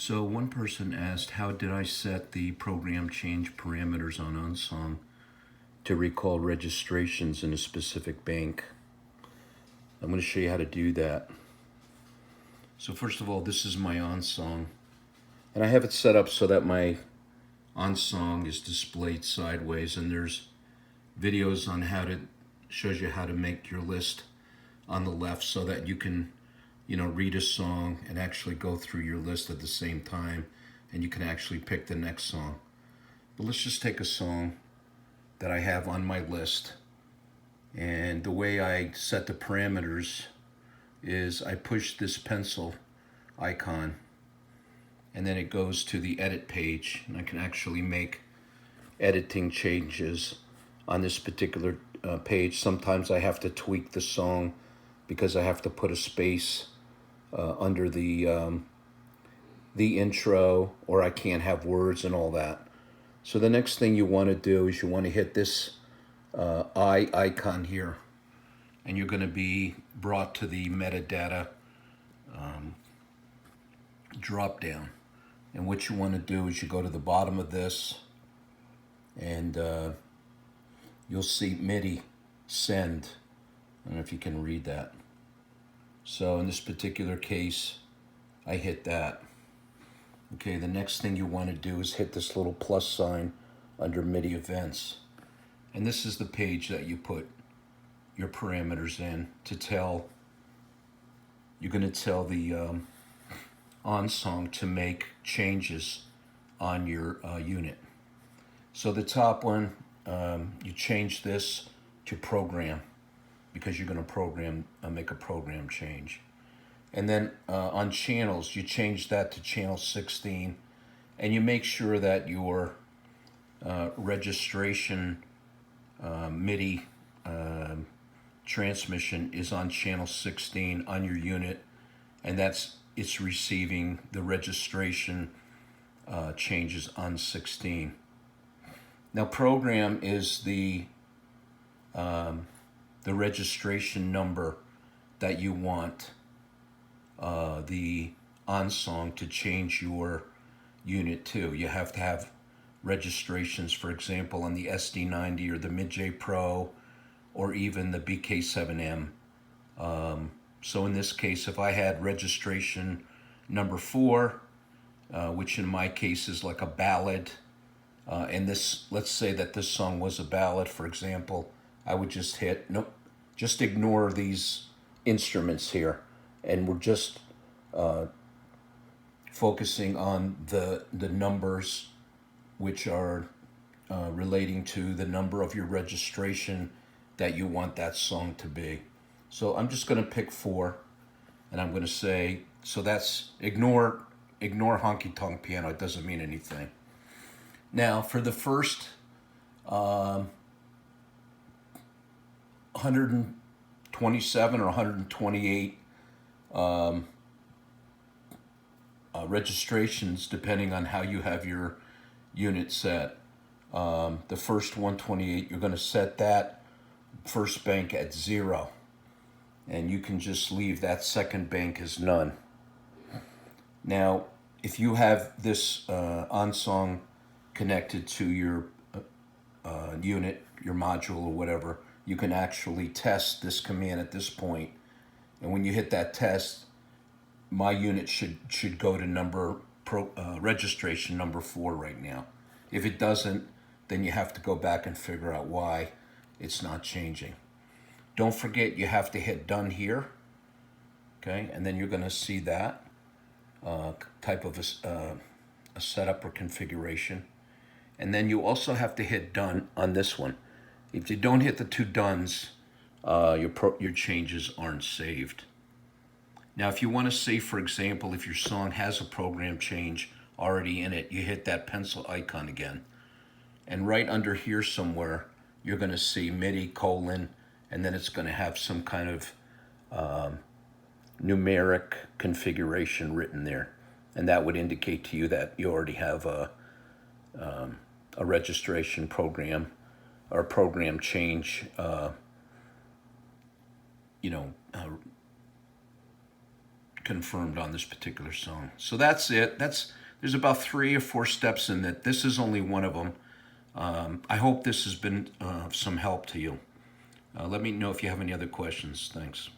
So one person asked, how did I set the program change parameters on OnSong to recall registrations in a specific bank? I'm going to show you how to do that. So first of all, this is my OnSong. And I have it set up so that my OnSong is displayed sideways, and there's videos on shows you how to make your list on the left so that you can read a song and actually go through your list at the same time, and you can actually pick the next song. But let's just take a song that I have on my list, and the way I set the parameters is I push this pencil icon, and then it goes to the edit page, and I can actually make editing changes on this particular page. Sometimes I have to tweak the song because I have to put a space under the intro, or I can't have words and all that. So the next thing you want to do is you want to hit this eye icon here, and you're going to be brought to the metadata drop down. And what you want to do is you go to the bottom of this, and you'll see MIDI send. I don't know if you can read that. So in this particular case, I hit that. Okay, the next thing you want to do is hit this little plus sign under MIDI events. And this is the page that you put your parameters in to tell, you're going to tell the OnSong to make changes on your unit. So the top one, you change this to program, because you're going to make a program change. And then on channels, you change that to channel 16, and you make sure that your registration MIDI transmission is on channel 16 on your unit, and it's receiving the registration changes on 16. Now, program is the registration number that you want the OnSong to change your unit to. You have to have registrations, for example, on the SD90 or the Mid-J Pro or even the BK7M. So in this case, if I had registration number 4, which in my case is like a ballad, and this, let's say that this song was a ballad, for example, I would just hit, nope, just ignore these instruments here, and we're just focusing on the numbers which are relating to the number of your registration that you want that song to be. So I'm just going to pick 4, and I'm going to say, so that's ignore honky tonk piano. It doesn't mean anything. Now for the first 127 or 128 registrations, depending on how you have your unit set. The first 128, you're going to set that first bank at 0, and you can just leave that second bank as none. Now, if you have this OnSong connected to your unit, your module or whatever, you can actually test this command at this point. And when you hit that test, my unit should go to registration number 4 right now. If it doesn't, then you have to go back and figure out why it's not changing. Don't forget, you have to hit done here. Okay, and then you're going to see that type of a setup or configuration. And then you also have to hit done on this one. If you don't hit the 2 dones, your changes aren't saved. Now, if you want to say, for example, if your song has a program change already in it, you hit that pencil icon again. And right under here somewhere, you're going to see MIDI : and then it's going to have some kind of numeric configuration written there. And that would indicate to you that you already have a registration program or program change, confirmed on this particular song. So that's it. There's about 3 or 4 steps in that. This is only one of them. I hope this has been some help to you. Let me know if you have any other questions. Thanks.